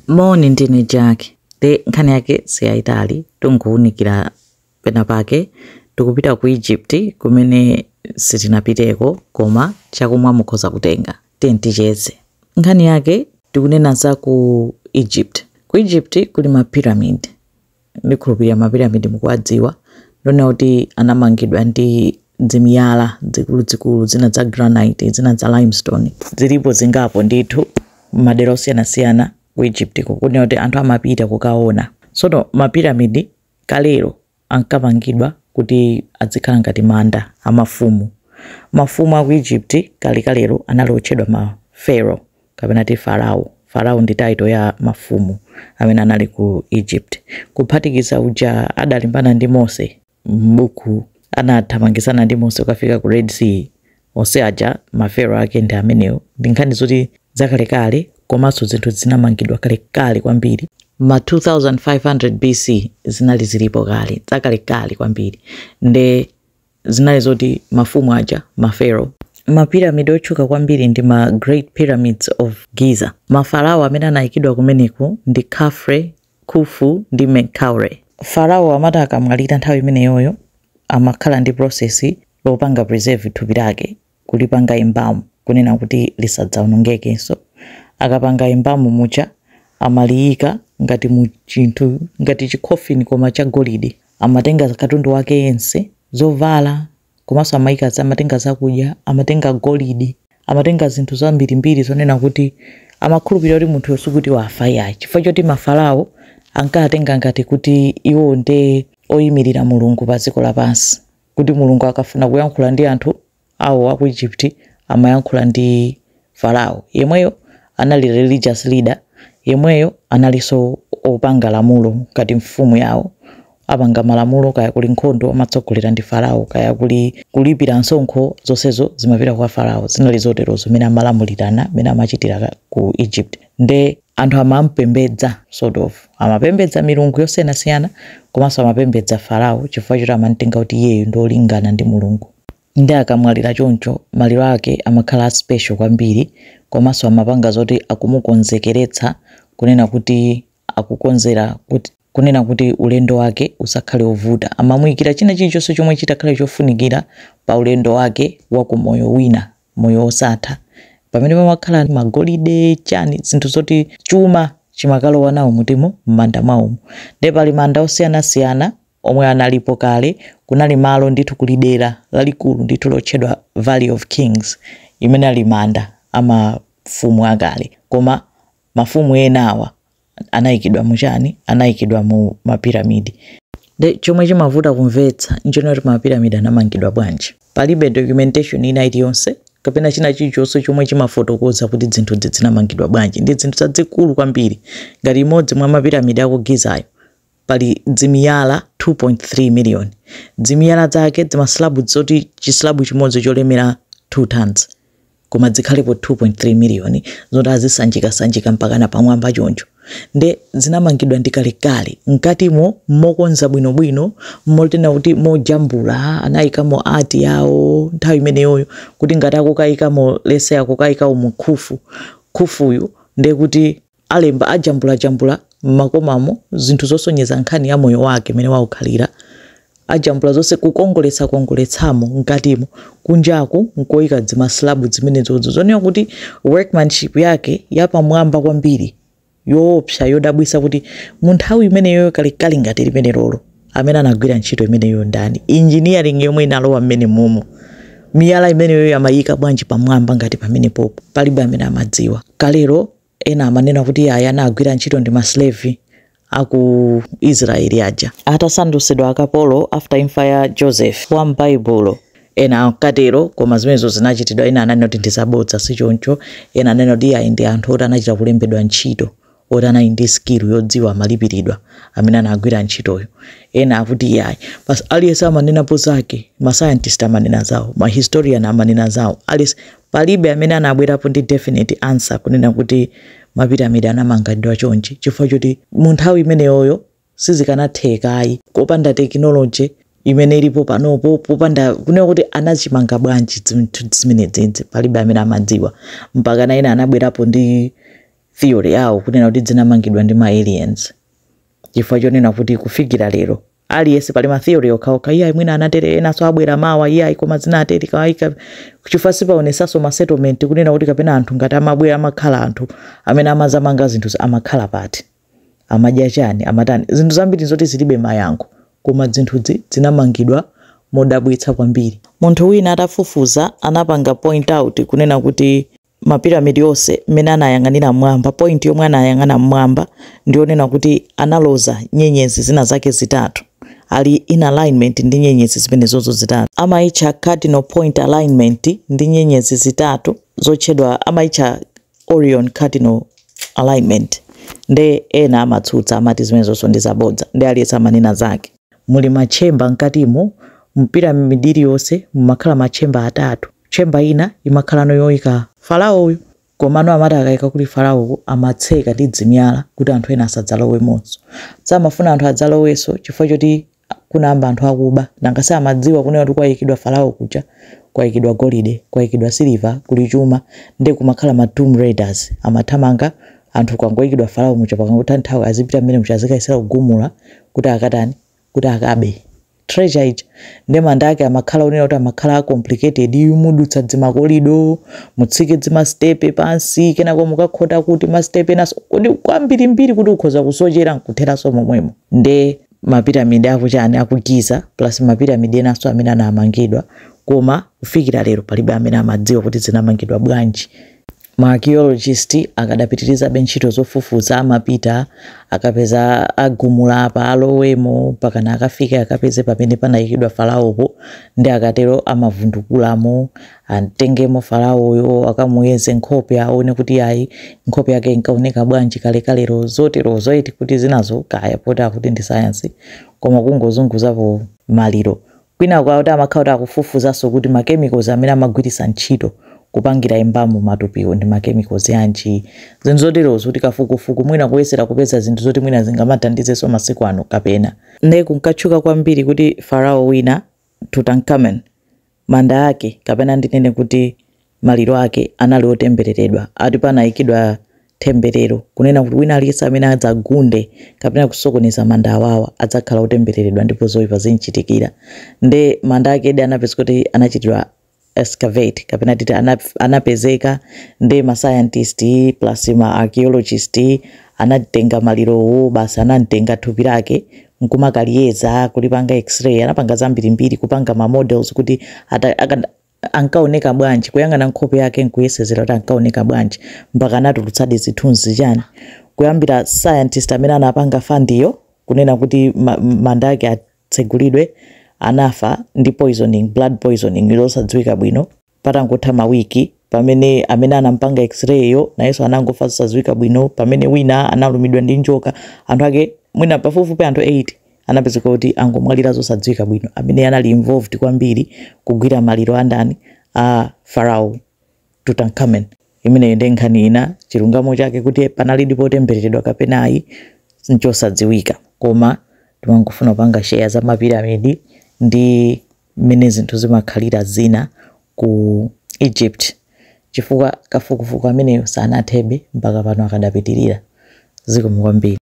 Moni ndine Jack. De nkhani yake siyaitali tunguunikira pena pake tikupita ku Egypt kumene sitinapiteko koma chakumwa mukhoza kutenga ticheze. Nkhani yake tikunena za ku Egypt. Ku Egypt kuli ma pyramid. Ndikhulupirira ma pyramid mukuwadziwa. Ndona kuti anamangidwa ndi dzimiyala dzikulu zina za granite zina za limestone. Zilipo zingapo ndithu madera osiyanasiyana ku Egypt kukunena kuti anthu amapita kukaona. Sono ma pyramid kalero ankapangidwa kuti adzikhala ngati manda amafumu. Mafumu a ku Egypt kalero anali otchedwa ma pharaoh kapena ti farao. Farao ndi title ya mafumu amene anali ku Egypt. Kuphatikiza uja adalimbana ndi Mose m'buku anathamangizana ndi Mose ukafika ku Red Sea. Onse aja ma pharaoh ake ndi amenewo. Ndi nkhani zoti zakalekale komanso zinthu zinamangidwa kalekale kwambiri. Ma 2500 BC zinali zilipo kale zakalekale kwambiri. Nde zinali zoti mafumu aja ma pharaoh. Ma pyramid otchuka kwambiri ndi ma Great Pyramids of Giza. Mafarao amene anayikidwa kumeneko ndi Khafre, Khufu ndi Menkaure. Farao amati akamwalira nthawi imeneyoyo amakhala ndi process lopanga preserve thupi lake kulipanga imbamu kunena kuti lisadzawonongekenso. Akapanga imbamu mucha amaliyika ngati mu chinthu ngati chikhofini koma cha golide. Amatenga katundu wake yense zovala komanso amayika amatenga zakudya amatenga golide amatenga zinthu zambirimbiri zonena kuti amakhulupirira kuti munthu yosukuti wafa yayi. Chifukwa choti mafarao ankatenga ngati kuti iwo nde oyimirira mulungu pa dziko lapansi. Kuti mulungu akafuna kuyankhula ndi anthu awo a ku Egypt amayankhula ndi farao. Yemweyo anali religious leader. Yemweyo analiso opanga lamulo ngati mfumu yawo. Apanga malamulo kaya kuli nkhondo amatsogolera ndi farao kaya kulipira msonkho zonsezo zimapita kwa farao. Zinali zotero zimene amalamulirana mene amachitira ku Egypt. Nde anthu amampembedza sort of amapembedza milungu yosiyanasiyana komanso amapembedza farao chifukwa choti amantenga kuti iyeyo ndi olingana ndi mulungu. Nde akamwalira choncho maliro ake amakhala special kwambiri komanso amapanga zoti akumukonzekeretsa kunena kuti akukonzera kuti kunena kuti ulendo wake usakhale ovuta. Amamuyikira china chilichonse chomwe chitakhale chofunikira pa ulendo wake wa ku moyo wina moyo osatha. Pamene pamakhala magolide chani zinthu zoti chuma chimakalowa nawo mutimo m'manda mwawo. Nde pali manda osiyanasiyana omwe analipo kale. Kunali malo ndithu kulidera lalikulu ndithu lotchedwa Valley of Kings imene ali manda amafumu akale. Koma mafumu enawa anayikidwa muchani anayikidwa mu mapiramidi. Nde chomwe chimavuta kumvetsa nchonoti mapiramidi anamangidwa bwanji. Palibe documentation ina iliyonse kapena china chilichonse chomwe chimafotokoza kuti zinthu zinamangidwa bwanji. Ndi zinthu zazikulu kwambiri. Ngati imodzi mwa mapiramidi ako Gizayo pali dzimiyala 2.3 million. Dzimiyala zake zimaslabu zoti chislabu chimodzi cholemera 2 tons koma zikhalepo 2.3 million zoti azisanjika mpaka na pamwamba choncho. Nde zinamangidwa ndi kalekale mkatimo mokonza bwinobwino motena kuti mojambula anayikamo art yawo nthawi imeneyoyo kuti ngati akukayikamo lese akukayikawo mu Khufuyu nde kuti alemba ajambula makomamo zinthu zosonyeza nkhani ya moyo wake mene waukhalira. Ajambula zonse kukongoletsamo mkatimo kunjaku nkoyika zimaslabu zimenezozo zonena kuti workmanship yake yapamwamba kwambiri yoopsa yodabwisa kuti munthawi imeneyo kalekale ngati limene lolo amene anagwira ntchito imeneyo ndani. Engineering yomwe inalowa mmene momo. Miyala imeneyo yamayika bwanji pamwamba ngati pamene popo palibe amene amadziwa. Kalero ena amanena kuti aya anagwira ntchito ndi maslave aku Israeli aja atasandusidwa akapolo after imfa ya Joseph wa m'Baibulo. Ena ankatero koma zimenezo zinachitidwa. Ena ananena kuti ndizabodza sichoncho. Ena ananena kuti ayi ndi anthu oti anachita kulembedwa ntchito oti anali ndi skill yodziwa amalipiridwa amene anagwira ntchitoyo. Ena akuti yayi basi aliyense amanenapo zake. Ma scientist amanena zawo, ma historian amanena zawo. Aliyense palibe amene anabwerapo ndi definite answer kunena kuti mapiramidi anamangidwa chonchi chifukwa choti mu nthawi imeneyoyo sizikanathekayi kopanda technology imene ilipo panopo popanda kunena kuti anachimanga bwanji zinthu zimenezi palibe amene amadziwa mpaka na ena anabwerapo ndi theory yawo kunena kuti zinamangidwa ndi ma aliens. Chifukwa chonena kuti kufikira lero aliyense pali ma theory okhaokha iye mwina anatere enaso abwera mawa iye koma zinateri kawaika kuchifukwa sipaonesaso ma settlement kunena kuti kapena anthu ngati amabwera amakhala anthu amene amazamanga zinthu amakhala pati amadya chani amatani zinthu zambiri zoti zilibe mayankho koma zinthuzi zinamangidwa modabwitsa kwambiri. Munthu wina atafufuza anapanga point out kunena kuti mapiramidi yonse mmene anayang'anira mmwamba point yomwe anayang'ana mmwamba ndionena kuti analoza nyenyezi zina zake zitatu ali in alignment ndi nyenyezi zimenezozo zitatu. Amaitcha cardinal point alignment ndi nyenyezi zitatu zotchedwa amaitcha Orion cardinal alignment. Nde ena amatsutsa amati zimenezozo ndi zabodza ndi aliyense amanena zake. Muli machemba mkatimo mpiramidi iliyonse mumakhala machemba atatu. Chemba ina imakhala yoyika Farao uyu komano amati akayika kuli Farao amatseka ndi dzimyala kuti anthu ena asadzalowe monso. Samafuna anthu adzaloweso chifukwa choti kunamba anthu akuba nangase amadziwa kunena kuti kwayikidwa Farao kuja kwayikidwa golide kwayikidwa silver kuli chuma ndi kumakhala ma Tomb Raiders amathamanga anthu kwangoyikidwa Farao mucha pakangotha nthawi azipita mmene muchazika isira kugumula kuti akatani kuti akabe treasure ija ndi manda ake amakhala unena kuti amakhala complicated mudutsa dzimakolido mutsike dzima step pansi kenako mukakhota kuti ma step naso kodi kwambiri mbiri kuti ukhoza kusochera nkuthera so momwemo. Nde mapiramidi akuchani akugiza plus mapiramidi enaso amene anamangidwa koma kufikira lero palibe amene amadziwa kuti zinamangidwa bwanji. Ma archaeologist akadapitiriza ntchito zofufuza amapita akapeza agumula apa alowemo pakana akafika akapeze pamene panayikidwa Faraopo ndi akatero amavundukulamo atengemo Faraoyo akamuyeze nkhope aone kuti ayi nkhope yake inkaoneka bwanji kalekalero zotero zoiti kuti zinazo kaya pota kuti ndi science koma kungozunguzapo maliro. Kwina kwa kuti amakhala akufufuzaso kuti ma chemicals amene amagwiritsa ntchito kupangira imbamo matupiwo ndi ma chemicals yanji zinthu zoterozo kuti kafukufuku mwina kuyesera kupeza zinthu zoti mwina zingamathandizeso masiku ano kapena. Ndi kunkatchuka kwambiri kuti Farao wina Tutankhamun manda ake kapena ndinene kuti maliro ake anali otembereredwa ati panayikidwa temberero kunena kuti wina aliyense amene adzagunde kapena kusokoneza manda awawa adzakhala otembereredwa ndipo zoyipa zinchitikira. Ndi manda ake edi anapeza kuti anachitidwa excavate kapena titi anapezeka ndi ma scientist plus ma archaeologist anatenga malirowo basi anatenga thupi lake nkumakaliyeza kulipanga x-ray anapanga zambiri mbiri kupanga ma models kuti ankaoneka bwanji kuyang'ana nkhope yake nkuyesezera kuti ankaoneka bwanji mpaka anatulutsadi zithunzi chani kuyambira scientist amene anapanga fandiyo kunena kuti manda ake atsegulidwe anafa ndi poisoning blood poisoning losadziwika bwino patangotha mawiki pamene amene anampanga x-ray yo nayeso anangofa sadziwika bwino pamene wina analumidwa ndi njoka anthu ake mwina pafupifupi anthu 8 anapezeka kuti angomwalira zosadziwika bwino amene anali involved kwambiri kugwira maliro andani a Farao Tutankhamun. Imene ndi nkhani ina chilungamo chake kuti panali ndipo tembereredwa kapenayi nchosadziwika koma timangofuna kupanga share za mapiramidi ndi mmene zinthu zimakhalira zina ku Egypt chifukwa kafukufuku ameneyo sanathebe mpaka pano akadapitirira zikomo kwambiri.